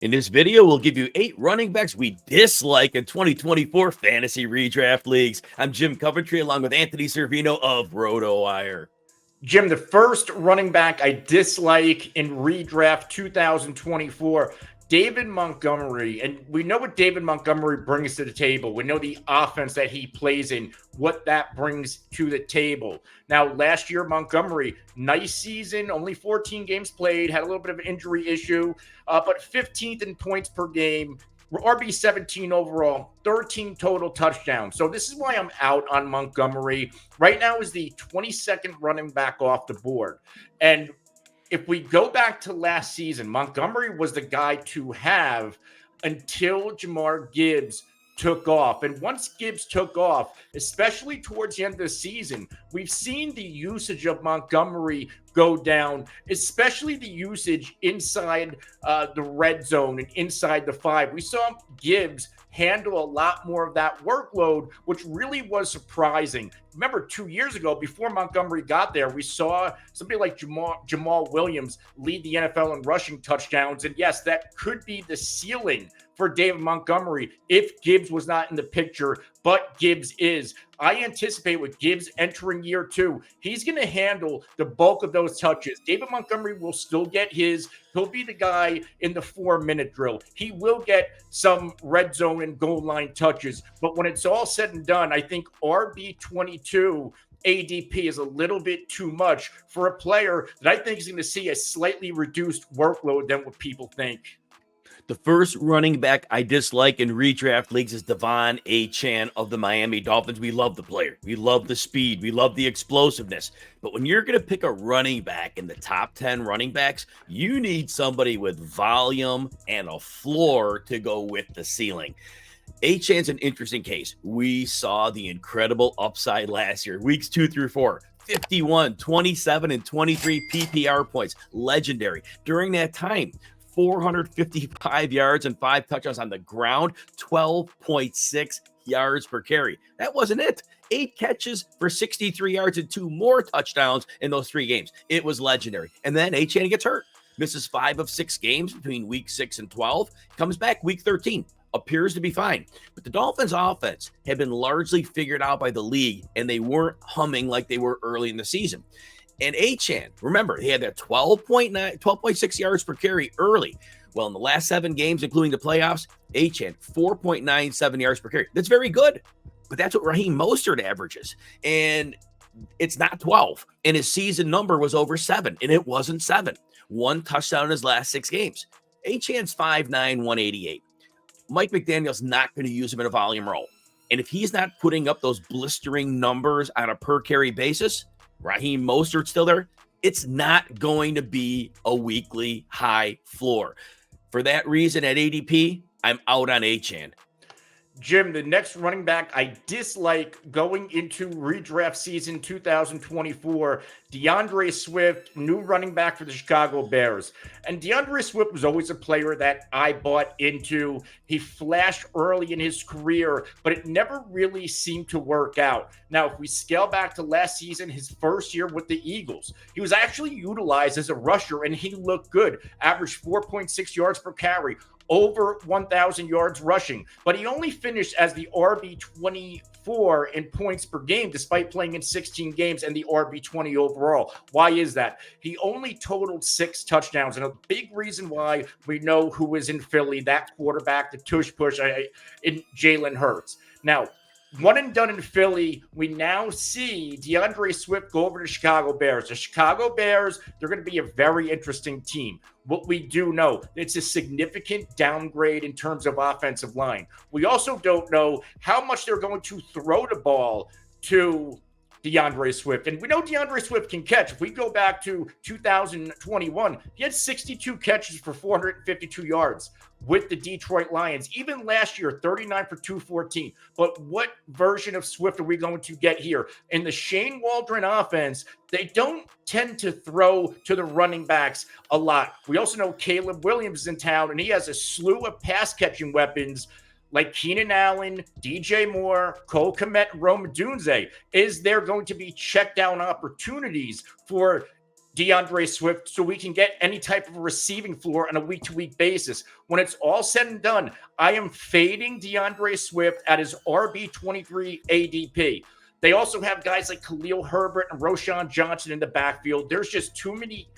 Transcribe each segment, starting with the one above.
In this video, we'll give you 8 running backs we dislike in 2024 fantasy redraft leagues. I'm Jim Coventry along with Anthony Cervino of RotoWire. Jim, the first running back I dislike in redraft 2024, David Montgomery. And we know what David Montgomery brings to the table. We know the offense that he plays in, what that brings to the table. Now, last year, Montgomery, nice season, only 14 games played, had a little bit of an injury issue, but 15th in points per game. RB 17 overall, 13 total touchdowns. So this is why I'm out on Montgomery. Right now is the 22nd running back off the board. And if we go back to last season, Montgomery was the guy to have until Jahmyr Gibbs took off. And once Gibbs took off, especially towards the end of the season, we've seen the usage of Montgomery go down, especially the usage inside the red zone and inside the 5. We saw Gibbs handle a lot more of that workload, which really was surprising. Remember, 2 years ago, before Montgomery got there, we saw somebody like Jamal Williams lead the NFL in rushing touchdowns. And yes, that could be the ceiling for David Montgomery if Gibbs was not in the picture, but Gibbs is. I anticipate with Gibbs entering year 2, he's going to handle the bulk of those touches. David Montgomery will still get his. He'll be the guy in the 4-minute drill. He will get some red zone and goal line touches. But when it's all said and done, I think RB22 ADP is a little bit too much for a player that I think is going to see a slightly reduced workload than what people think. The first running back I dislike in redraft leagues is Achane of the Miami Dolphins. We love the player. We love the speed. We love the explosiveness. But when you're going to pick a running back in the top 10 running backs, you need somebody with volume and a floor to go with the ceiling. Achane's an interesting case. We saw the incredible upside last year, weeks 2 through 4. 51, 27, and 23 PPR points. Legendary. During that time, 455 yards and 5 touchdowns on the ground, 12.6 yards per carry. That wasn't it. 8 catches for 63 yards and 2 more touchdowns in those 3 games. It was legendary. And then Achane gets hurt. Misses 5 of 6 games between week 6 and 12. Comes back week 13. Appears to be fine. But the Dolphins' offense had been largely figured out by the league, and they weren't humming like they were early in the season. And Achane, remember, he had that 12.6 yards per carry early. Well, in the last 7 games, including the playoffs, Achane, 4.97 yards per carry. That's very good, but that's what Raheem Mostert averages. And it's not 12. And his season number was over 7, and it wasn't 7. 1 touchdown in his last 6 games. Achane's 5'9", 188. Mike McDaniel's not going to use him in a volume role. And if he's not putting up those blistering numbers on a per carry basis, Raheem Mostert's still there, it's not going to be a weekly high floor. For that reason, at ADP, I'm out on Achane. Jim, the next running back I dislike going into redraft season 2024, DeAndre Swift, new running back for the Chicago Bears. And DeAndre Swift was always a player that I bought into. He flashed early in his career, but it never really seemed to work out. Now, if we scale back to last season, his first year with the Eagles, he was actually utilized as a rusher, and he looked good. Averaged 4.6 yards per carry. Over 1,000 yards rushing, but he only finished as the RB24 in points per game, despite playing in 16 games and the RB20 overall. Why is that? He only totaled 6 touchdowns, and a big reason why we know who was in Philly, that quarterback, the tush push, in Jalen Hurts. Now, one and done in Philly, we now see DeAndre Swift go over to Chicago Bears. The Chicago Bears, they're going to be a very interesting team. What we do know, it's a significant downgrade in terms of offensive line. We also don't know how much they're going to throw the ball to DeAndre Swift. And we know DeAndre Swift can catch. If we go back to 2021, he had 62 catches for 452 yards with the Detroit Lions. Even last year, 39 for 214. But what version of Swift are we going to get here? In the Shane Waldron offense, they don't tend to throw to the running backs a lot. We also know Caleb Williams is in town, and he has a slew of pass-catching weapons like Keenan Allen, DJ Moore, Cole Kmet, Rome Dunze. Is there going to be check down opportunities for DeAndre Swift so we can get any type of receiving floor on a week-to-week basis. When it's all said and done, I am fading DeAndre Swift at his RB23 ADP. They also have guys like Khalil Herbert and Roschon Johnson in the backfield. There's just too many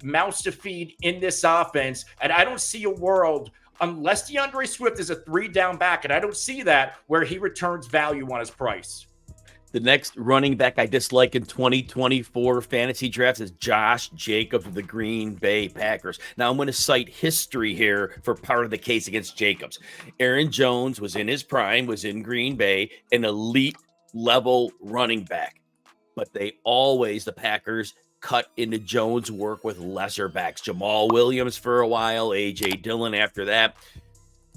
mouths to feed in this offense, and I don't see a world unless DeAndre Swift is a 3-down back, and I don't see that, where he returns value on his price. The next running back I dislike in 2024 fantasy drafts is Josh Jacobs of the Green Bay Packers. Now, I'm going to cite history here for part of the case against Jacobs. Aaron Jones was in his prime, was in Green Bay, an elite level running back. But the Packers, cut into Jones' work with lesser backs. Jamal Williams for a while, A.J. Dillon after that.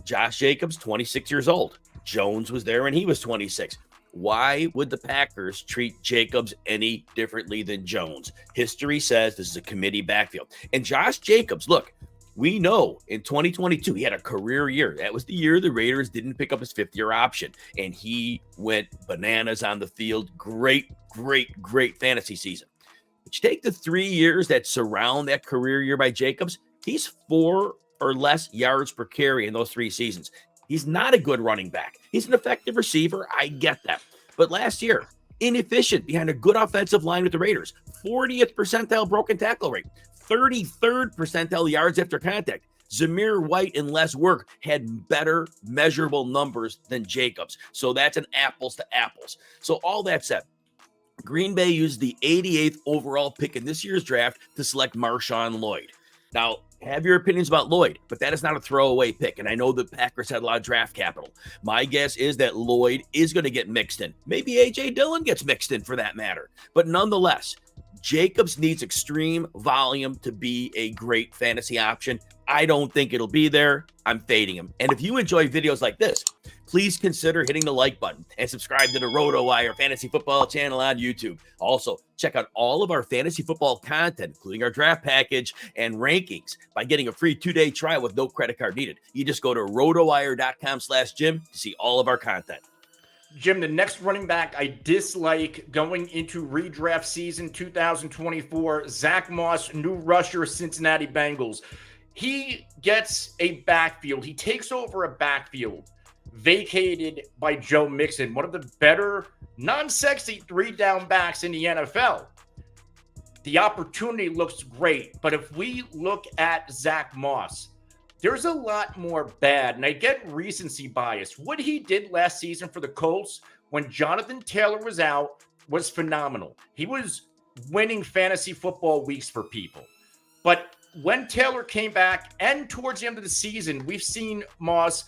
Josh Jacobs, 26 years old. Jones was there when he was 26. Why would the Packers treat Jacobs any differently than Jones? History says this is a committee backfield. And Josh Jacobs, look, we know in 2022, he had a career year. That was the year the Raiders didn't pick up his fifth-year option. And he went bananas on the field. Great fantasy season. But you take the 3 years that surround that career year by Jacobs, he's 4 or less yards per carry in those 3 seasons. He's not a good running back. He's an effective receiver. I get that. But last year, inefficient behind a good offensive line with the Raiders. 40th percentile broken tackle rate. 33rd percentile yards after contact. Zamir White and Les Work had better measurable numbers than Jacobs. So that's an apples to apples. So all that said, Green Bay used the 88th overall pick in this year's draft to select Marshawn Lloyd. Now, have your opinions about Lloyd, but that is not a throwaway pick. And I know the Packers had a lot of draft capital. My guess is that Lloyd is going to get mixed in. Maybe A.J. Dillon gets mixed in for that matter. But nonetheless, Jacobs needs extreme volume to be a great fantasy option. I don't think it'll be there. I'm fading him. And if you enjoy videos like this, please consider hitting the like button and subscribe to the RotoWire Fantasy Football channel on YouTube. Also, check out all of our fantasy football content, including our draft package and rankings, by getting a free 2-day trial with no credit card needed. You just go to rotowire.com/Jim to see all of our content. Jim, the next running back I dislike going into redraft season 2024, Zach Moss, new rusher, Cincinnati Bengals. He gets a backfield. He takes over a backfield vacated by Joe Mixon, one of the better non-sexy 3-down backs in the NFL. The opportunity looks great, but if we look at Zach Moss, there's a lot more bad, and I get recency bias. What he did last season for the Colts when Jonathan Taylor was out was phenomenal. He was winning fantasy football weeks for people. But when Taylor came back and towards the end of the season, we've seen Moss,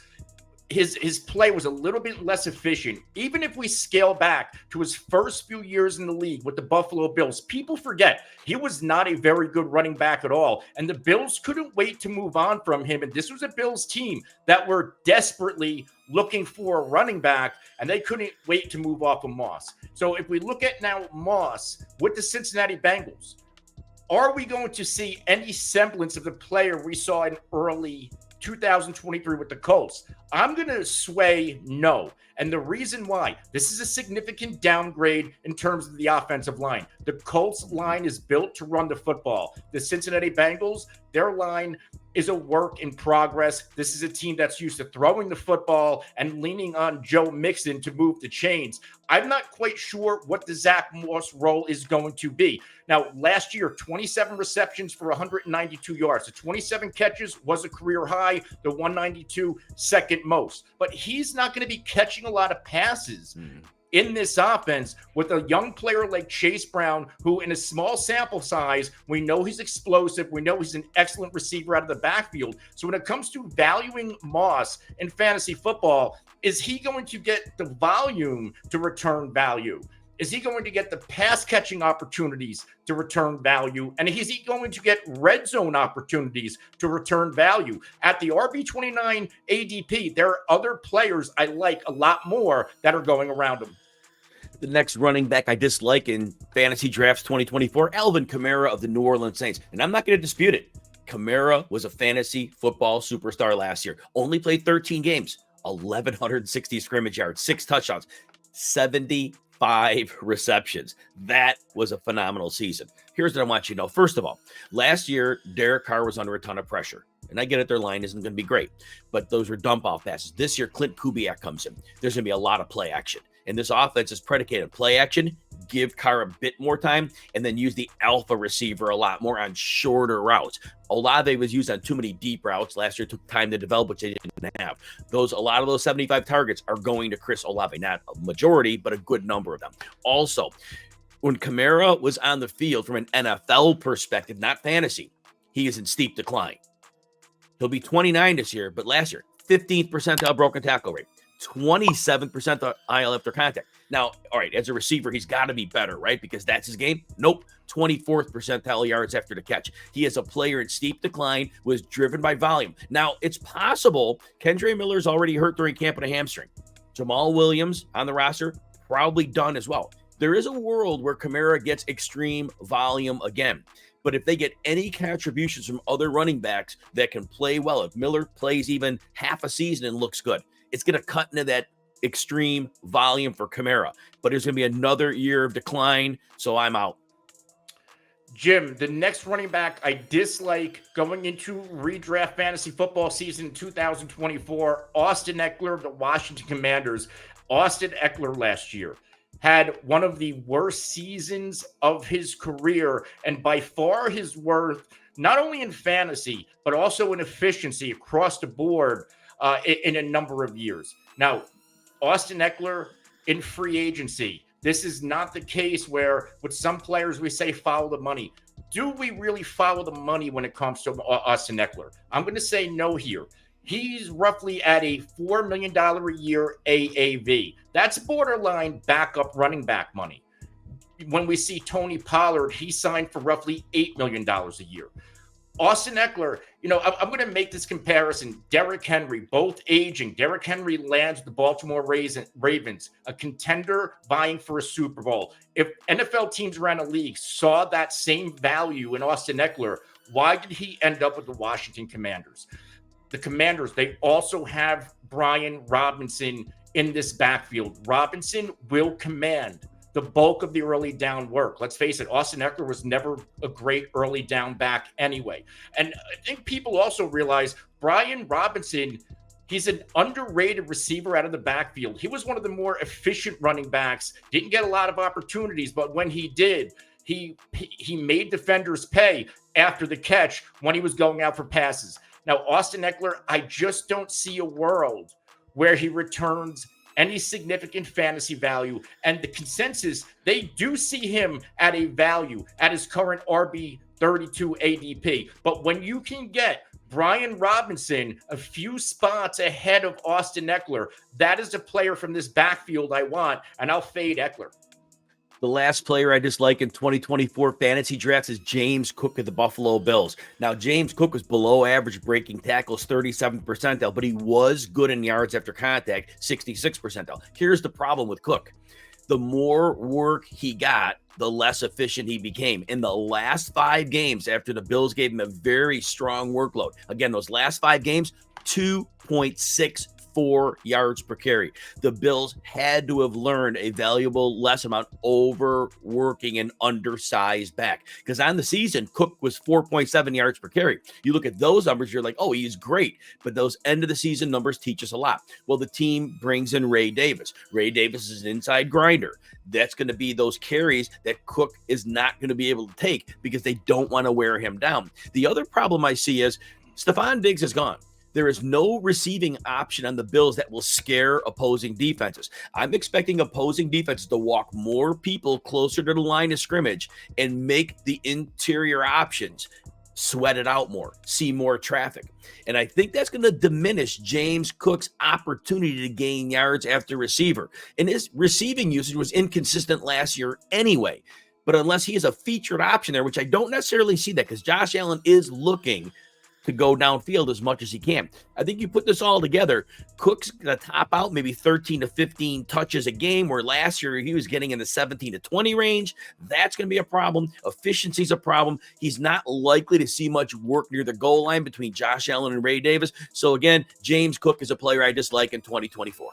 his play was a little bit less efficient. Even if we scale back to his first few years in the league with the Buffalo Bills, people forget he was not a very good running back at all. And the Bills couldn't wait to move on from him. And this was a Bills team that were desperately looking for a running back, and they couldn't wait to move off of Moss. So if we look at now Moss with the Cincinnati Bengals, are we going to see any semblance of the player we saw in early 2023 with the Colts? I'm going to sway no. And the reason why, this is a significant downgrade in terms of the offensive line. The Colts line is built to run the football. The Cincinnati Bengals, their line is a work in progress. This is a team that's used to throwing the football and leaning on Joe Mixon to move the chains. I'm not quite sure what the Zach Moss role is going to be. Now, last year, 27 receptions for 192 yards. The 27 catches was a career high, the 192 second most. But he's not going to be catching a lot of passes in this offense with a young player like Chase Brown, who in a small sample size, we know he's explosive. We know he's an excellent receiver out of the backfield. So when it comes to valuing Moss in fantasy football, is he going to get the volume to return value? Is he going to get the pass catching opportunities to return value? And is he going to get red zone opportunities to return value? At the RB29 ADP, there are other players I like a lot more that are going around him. The next running back I dislike in fantasy drafts 2024, Alvin Kamara of the New Orleans Saints. And I'm not going to dispute it. Kamara was a fantasy football superstar last year. Only played 13 games, 1,160 scrimmage yards, 6 touchdowns, 70 5 receptions. That was a phenomenal season. Here's what I want you to know. First of all, last year, Derek Carr was under a ton of pressure. And I get it, their line isn't going to be great, but those were dump off passes. This year, Clint Kubiak comes in. There's going to be a lot of play action. And this offense is predicated on play action, give Carr a bit more time, and then use the alpha receiver a lot more on shorter routes. Olave was used on too many deep routes. Last year took time to develop, which they didn't have. A lot of those 75 targets are going to Chris Olave. Not a majority, but a good number of them. Also, when Kamara was on the field from an NFL perspective, not fantasy, he is in steep decline. He'll be 29 this year, but last year, 15th percentile broken tackle rate, 27th percentile after contact. Now, all right, as a receiver, he's got to be better, right? Because that's his game. Nope, 24th percentile yards after the catch. He is a player in steep decline, was driven by volume. Now, it's possible Kendre Miller's already hurt during camp with a hamstring. Jamal Williams on the roster, probably done as well. There is a world where Kamara gets extreme volume again. But if they get any contributions from other running backs that can play well, if Miller plays even half a season and looks good, it's going to cut into that extreme volume for Kamara. But there's going to be another year of decline, so I'm out. Jim, the next running back I dislike going into redraft fantasy football season 2024, Austin Ekeler of the Washington Commanders. Austin Ekeler last year had one of the worst seasons of his career, and by far his worst, not only in fantasy, but also in efficiency across the board in a number of years. Now, Austin Ekeler in free agency, this is not the case where with some players we say follow the money. Do we really follow the money when it comes to Austin Ekeler? I'm going to say no here. He's roughly at a $4 million a year AAV. That's borderline backup running back money. When we see Tony Pollard, he signed for ravely $8 million a year. Austin Ekeler, I'm going to make this comparison. Derrick Henry, both aging. Derrick Henry lands the Baltimore Ravens, a contender vying for a Super Bowl. If NFL teams around the league saw that same value in Austin Ekeler, why did he end up with the Washington Commanders? The Commanders, they also have Brian Robinson in this backfield. Robinson will command the bulk of the early down work. Let's face it, Austin Ekeler was never a great early down back anyway. And I think people also realize Brian Robinson, he's an underrated receiver out of the backfield. He was one of the more efficient running backs, didn't get a lot of opportunities, but when he did, he made defenders pay after the catch when he was going out for passes. Now, Austin Ekeler, I just don't see a world where he returns any significant fantasy value. And the consensus, they do see him at a value at his current RB 32 ADP. But when you can get Brian Robinson a few spots ahead of Austin Ekeler, that is a player from this backfield I want, and I'll fade Ekeler. The last player I dislike in 2024 fantasy drafts is James Cook of the Buffalo Bills. Now, James Cook was below average breaking tackles, 37th percentile, but he was good in yards after contact, 66th percentile. Here's the problem with Cook. The more work he got, the less efficient he became. In the last 5 games after the Bills gave him a very strong workload, again, those last 5 games, 2.64 yards per carry. The Bills had to have learned a valuable lesson about overworking an undersized back, because on the season, Cook was 4.7 yards per carry. You look at those numbers, you're like, oh, he's great. But those end of the season numbers teach us a lot. Well, the team brings in Ray Davis. Ray Davis is an inside grinder. That's going to be those carries that Cook is not going to be able to take because they don't want to wear him down. The other problem I see is Stephon Diggs is gone. There is no receiving option on the Bills that will scare opposing defenses. I'm expecting opposing defenses to walk more people closer to the line of scrimmage and make the interior options sweat it out more, see more traffic. And I think that's going to diminish James Cook's opportunity to gain yards after receiver. And his receiving usage was inconsistent last year anyway. But unless he is a featured option there, which I don't necessarily see that, because Josh Allen is looking to go downfield as much as he can. I think you put this all together, Cook's going to top out maybe 13 to 15 touches a game, where last year he was getting in the 17 to 20 range. That's going to be a problem. Efficiency's a problem. He's not likely to see much work near the goal line between Josh Allen and Ray Davis. So again, James Cook is a player I dislike in 2024.